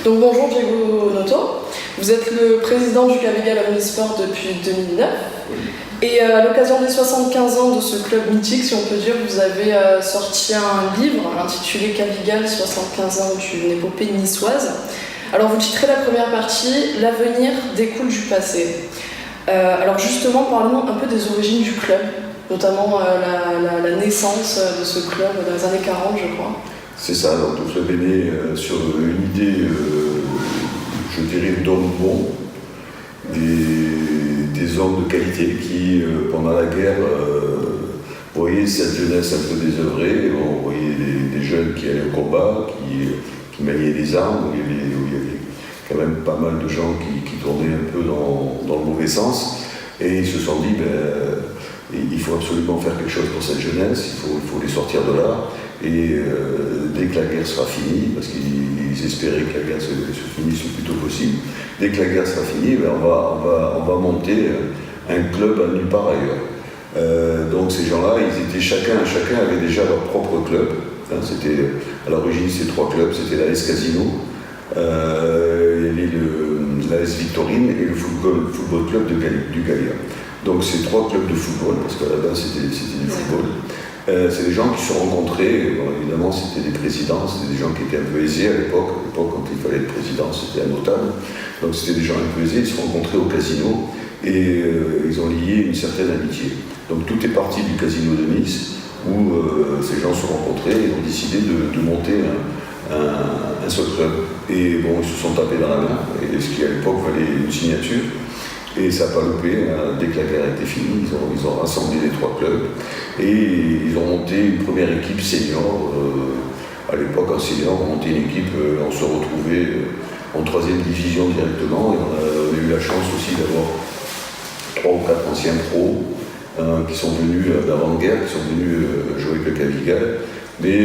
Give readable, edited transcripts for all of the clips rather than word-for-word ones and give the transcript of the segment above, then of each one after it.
Donc bonjour Diego Noto, vous êtes le président du Cavigal Omnisport depuis 2009 et à l'occasion des 75 ans de ce club mythique, si on peut dire, vous avez sorti un livre intitulé Cavigal 75 ans d'une épopée niçoise. Alors vous titrez la première partie « L'avenir découle du passé ». Alors justement, parlons un peu des origines du club, notamment la naissance de ce club dans les années 40, je crois. C'est ça, donc le club est né sur une idée, je dirais, d'hommes bons, des hommes de qualité qui, pendant la guerre, voyaient cette jeunesse un peu désœuvrée. On voyait des jeunes qui allaient au combat, qui maniaient des armes, où il y avait quand même pas mal de gens qui tournaient un peu dans le mauvais sens. Et ils se sont dit, il faut absolument faire quelque chose pour cette jeunesse, il faut les sortir de là. Et dès que la guerre sera finie, parce qu'ils espéraient que la guerre se finisse le plus tôt possible, dès que la guerre sera finie, on va monter un club à nulle part ailleurs. Donc ces gens-là, chacun avait déjà leur propre club. Hein, à l'origine, ces trois clubs, c'était l'AS Casino, l'AS Victorine et le football club du Gallia. Donc ces trois clubs de football, parce qu'à la base c'était du football, c'est des gens qui se sont rencontrés. Bon, évidemment, c'était des présidents, c'était des gens qui étaient un peu aisés à l'époque. À l'époque, quand il fallait être président, c'était un notable. Donc c'était des gens un peu aisés, ils se sont rencontrés au casino et ils ont lié une certaine amitié. Donc tout est parti du casino de Nice, où ces gens se sont rencontrés et ont décidé de monter un seul club. Et bon, ils se sont tapés dans la main, et ce qui à l'époque valait une signature. Et ça n'a pas loupé, dès que la guerre était finie, ils ont rassemblé les trois clubs et ils ont monté une première équipe senior. À l'époque, en senior, on montait une équipe, on se retrouvait en 3e division directement. Et on a eu la chance aussi d'avoir 3 ou 4 anciens pros qui sont venus d'avant-guerre, qui sont venus jouer avec le Cavigal. Mais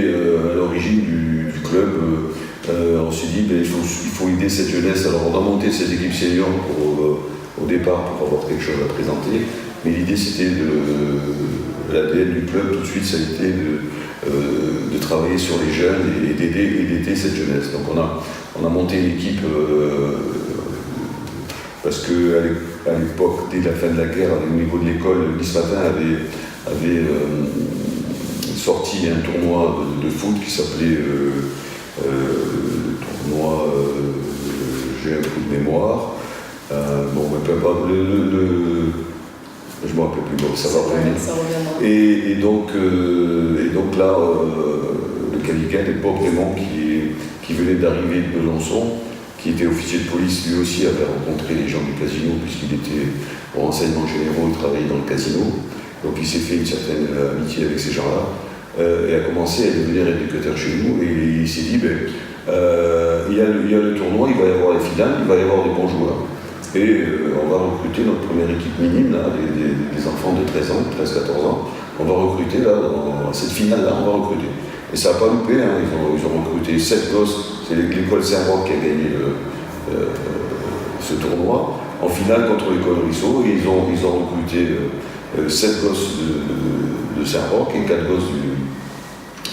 à l'origine du club, on s'est dit il faut aider cette jeunesse. Alors on a monté cette équipe senior au départ pour avoir quelque chose à présenter, mais l'idée c'était l'ADN du club tout de suite, ça a été de travailler sur les jeunes et d'aider cette jeunesse. Donc on a monté une équipe parce qu'à l'époque, dès la fin de la guerre, au niveau de l'école, Nice Matin avait sorti un tournoi de foot qui s'appelait le tournoi, j'ai un coup de mémoire. Peu importe, je ne me rappelle plus, bon, ça va revenir. Et donc là, le Cavigal et Bob Raymond, qui venait d'arriver de Besançon, qui était officier de police, lui aussi avait rencontré les gens du casino, puisqu'il était au renseignement généraux, il travaillait dans le casino. Donc il s'est fait une certaine amitié avec ces gens-là, et a commencé à devenir éducateur chez nous, et il s'est dit, il y a le tournoi, il va y avoir les finales, il va y avoir des bons joueurs. Et on va recruter notre première équipe minime, là, des enfants de 13 ans, 13-14 ans. On va recruter, là, dans cette finale-là, on va recruter. Et ça n'a pas loupé, hein. Ils ont recruté 7 gosses. C'est l'école Saint-Roch qui a gagné ce tournoi. En finale contre l'école Rousseau, et ils ont recruté 7 gosses de Saint-Roch et 4 gosses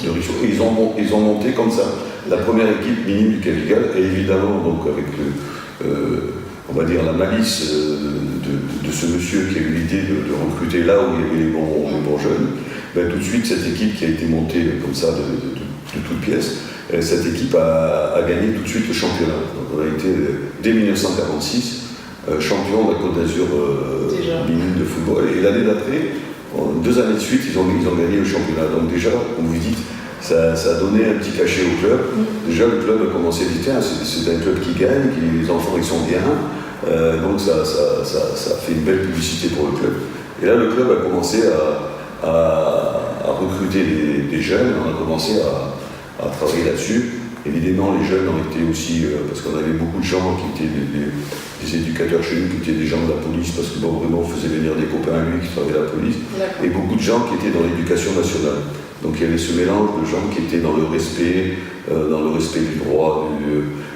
de Rousseau. Et ils ont monté comme ça la première équipe minime du Cavigal, et évidemment, donc avec on va dire la malice de ce monsieur qui a eu l'idée de recruter là où il y avait les bons jeunes, tout de suite cette équipe qui a été montée comme ça de toutes pièces, cette équipe a gagné tout de suite le championnat. Donc on a été dès 1946 champion de la Côte d'Azur minime de football, et l'année d'après, 2 années de suite, ils ont gagné le championnat. Donc déjà, comme vous dites, ça a donné un petit cachet au club. Déjà, le club a commencé à dire, tiens, c'est un club qui gagne, les enfants ils sont bien, donc ça a fait une belle publicité pour le club. Et là, le club a commencé à recruter des jeunes, on a commencé à travailler là-dessus. Évidemment, les jeunes ont été aussi, parce qu'on avait beaucoup de gens qui étaient des éducateurs chez nous, qui étaient des gens de la police, parce que vraiment on faisait venir des copains à lui qui travaillaient à la police, et beaucoup de gens qui étaient dans l'éducation nationale. Donc il y avait ce mélange de gens qui étaient dans le respect du droit,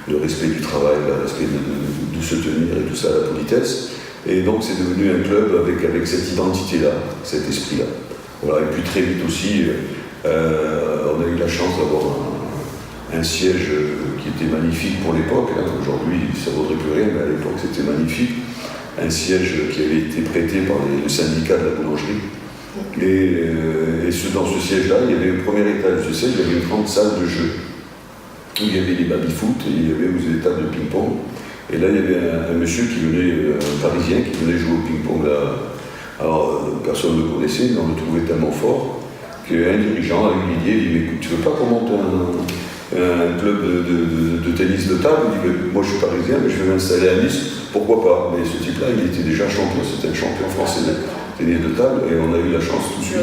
le respect du travail, le respect de se tenir et tout ça, la politesse. Et donc c'est devenu un club avec cette identité-là, cet esprit-là. Voilà. Et puis très vite aussi, on a eu la chance d'avoir un siège qui qui était magnifique pour l'époque. Aujourd'hui, ça ne vaudrait plus rien, mais à l'époque, c'était magnifique. Un siège qui avait été prêté par le syndicat de la boulangerie. Dans ce siège-là, il y avait au premier étage du siège, il y avait une grande salle de jeu où il y avait des baby-foot et il y avait aussi des tables de ping-pong. Et là, il y avait un monsieur qui venait, un Parisien, qui venait jouer au ping-pong là. Alors, personne ne le connaissait, mais on le trouvait tellement fort qu'un dirigeant a eu l'idée, il dit, mais écoute, tu veux pas qu'on monte un club de tennis de table? Il dit, mais moi je suis parisien, mais je vais m'installer à Nice, pourquoi pas? Mais ce type-là, il était déjà champion, c'était un champion français de tennis de table, et on a eu la chance tout de suite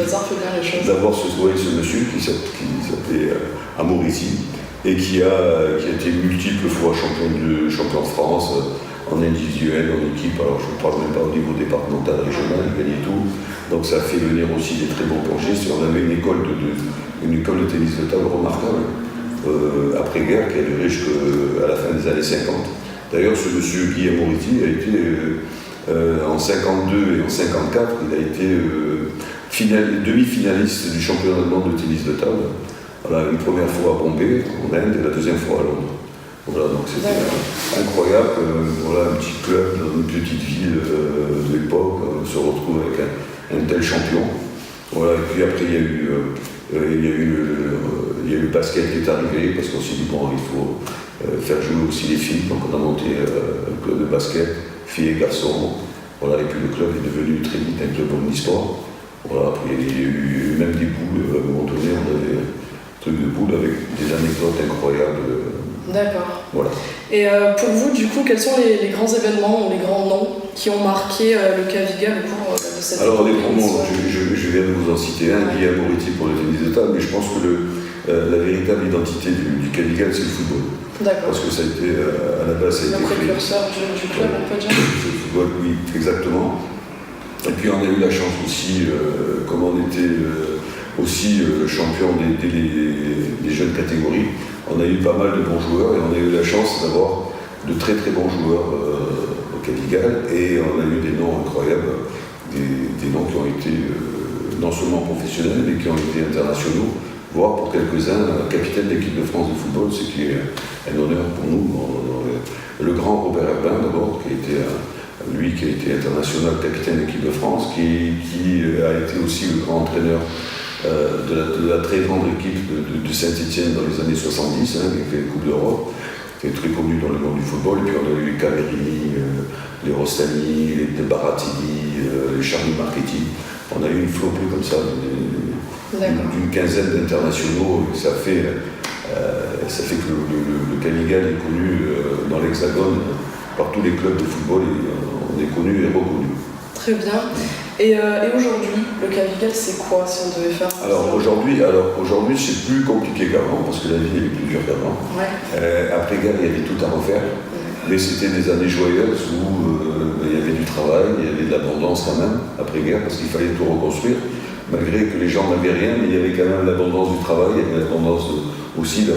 d'avoir ce monsieur qui s'appelait Amorici, et qui a été multiples fois champion de France, en individuel, en équipe. Alors je ne parle même pas au niveau départemental, régional, il gagnait tout. Donc ça a fait venir aussi des très bons plangistes. On avait une école de tennis de table remarquable, après-guerre, qui a duré jusqu'à la fin des années 50. D'ailleurs, ce monsieur Guy Amorici a été, en 52 et en 54, il a été demi-finaliste du championnat du monde de tennis de table. Voilà, une première fois à Bombay, en Inde, et la deuxième fois à Londres. Voilà, donc c'était incroyable. Voilà, un petit club dans une petite ville de l'époque, on se retrouve avec un tel champion. Voilà, et puis après, il y a eu le basket qui est arrivé, parce qu'on s'est dit, bon, il faut faire jouer aussi les filles. Donc on a monté un club de basket, filles et garçons. Voilà, et puis le club est devenu très vite un club omnisport. Voilà, après, il y a eu même des boules. À un moment donné, on avait de boules avec des anecdotes incroyables. D'accord. Voilà. Et pour vous, du coup, quels sont les grands événements ou les grands noms qui ont marqué le Cavigal au cours de cette Alors, les grands noms, je viens de vous en citer un, Guy Amorici pour le tennis de table, mais je pense que la véritable identité du Cavigal, c'est le football. D'accord. Parce que ça a été, à la base, ça a été le précurseur du club, on peut dire. Le football, oui, exactement. Et puis, on a eu la chance aussi, comme on était aussi champion des jeunes catégories, on a eu pas mal de bons joueurs et on a eu la chance d'avoir de très très bons joueurs au Cavigal, et on a eu des noms incroyables, des noms qui ont été non seulement professionnels mais qui ont été internationaux, voire pour quelques-uns capitaine de l'équipe de France de football, ce qui est un honneur pour nous. Le grand Robert Herbin d'abord, qui a été international capitaine de l'équipe de France, qui a été aussi le grand entraîneur de la très grande équipe de Saint-Etienne dans les années 70, qui a fait la Coupe d'Europe, qui est très connu dans le monde du football. Et puis on a eu les Caverini, les Rostani, les Baratini, les Charlie Marchetti. On a eu une flopée comme ça d'une quinzaine d'internationaux. Ça fait que le Cavigal est connu dans l'Hexagone par tous les clubs de football, et on est connu et reconnu. Très bien. Et aujourd'hui, le Cavigal, c'est quoi, si on devait faire? Alors aujourd'hui, c'est plus compliqué qu'avant, parce que la vie est plus dure qu'avant. Ouais. Après-guerre, il y avait tout à refaire, mais c'était des années joyeuses où il y avait du travail, il y avait de l'abondance quand même, après-guerre, parce qu'il fallait tout reconstruire, malgré que les gens n'avaient rien, mais il y avait quand même l'abondance du travail, il y avait l'abondance aussi de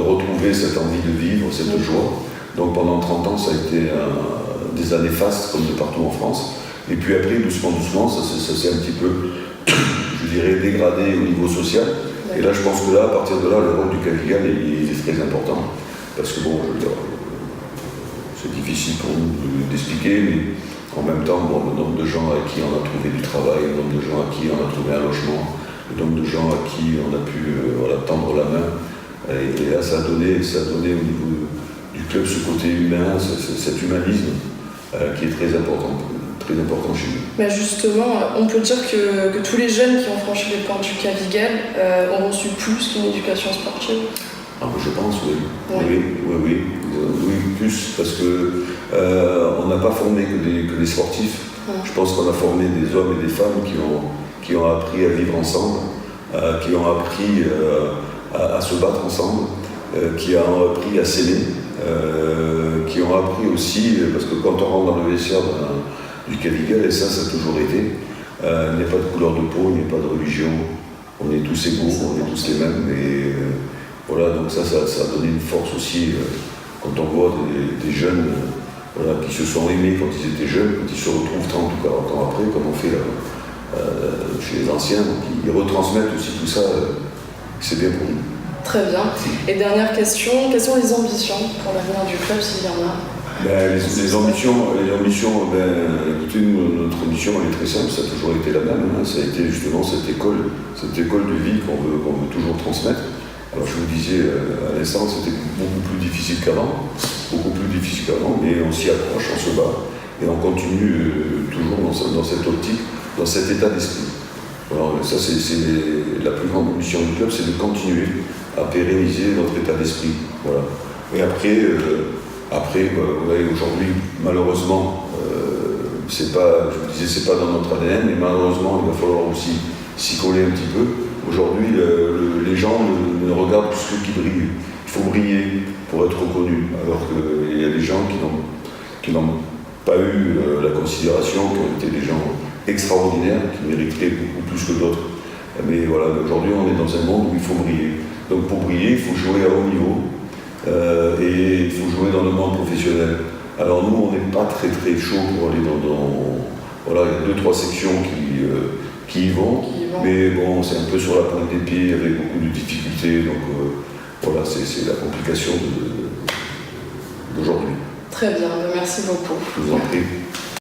retrouver cette envie de vivre, cette joie. Donc pendant 30 ans, ça a été des années fastes, comme de partout en France. Et puis après, doucement, ça s'est un petit peu, je dirais, dégradé au niveau social. Et là, je pense que là, à partir de là, le rôle du Cavigal est très important. Parce que bon, je veux dire, c'est difficile pour nous d'expliquer, mais en même temps, bon, le nombre de gens à qui on a trouvé du travail, le nombre de gens à qui on a trouvé un logement, le nombre de gens à qui on a pu tendre la main. Et là, ça a donné au niveau du club ce côté humain, cet humanisme qui est très important chez nous. Mais justement, on peut dire que tous les jeunes qui ont franchi les portes du Cavigal ont reçu plus qu'une éducation sportive. Je pense, oui. Oui, plus, parce que on n'a pas formé que des sportifs. Je pense qu'on a formé des hommes et des femmes qui ont appris à vivre ensemble, qui ont appris à se battre ensemble, qui ont appris à s'aimer, qui ont appris aussi, parce que quand on rentre dans le vestiaire du Cavigal, et ça a toujours été, il n'y a pas de couleur de peau, il n'y a pas de religion, on est tous égaux, on est tous les mêmes, et voilà, donc ça a donné une force aussi, quand on voit des jeunes qui se sont aimés quand ils étaient jeunes, quand ils se retrouvent 30 ou 40 ans après, comme on fait chez les anciens, donc ils retransmettent aussi tout ça, c'est bien pour nous. Très bien. Et dernière question, quelles sont les ambitions pour l'avenir du club, s'il y en a? Les ambitions, écoutez, nous, notre ambition elle est très simple, ça a toujours été la même, hein. Ça a été justement cette école de vie qu'on veut toujours transmettre. Alors je vous disais à l'instant, c'était beaucoup plus difficile qu'avant, mais on s'y accroche, on se bat, et on continue toujours dans cette optique, dans cet état d'esprit. Alors ça c'est la plus grande ambition du club, c'est de continuer à pérenniser notre état d'esprit. Voilà. Et après, vous voyez, aujourd'hui, malheureusement, c'est pas dans notre ADN, mais malheureusement, il va falloir aussi s'y coller un petit peu. Aujourd'hui, les gens ne regardent que ceux qui brillent. Il faut briller pour être reconnu, alors qu'il y a des gens qui n'ont pas eu la considération, qui ont été des gens extraordinaires, qui méritaient beaucoup plus que d'autres. Mais voilà, aujourd'hui, on est dans un monde où il faut briller. Donc pour briller, il faut jouer à haut niveau. Et il faut jouer dans le monde professionnel. Alors nous, on n'est pas très chaud pour aller voilà, il y a 2-3 sections qui y vont, mais bon, c'est un peu sur la pointe des pieds avec beaucoup de difficultés, donc voilà, c'est la complication d'aujourd'hui. Très bien, merci beaucoup. Je vous en prie.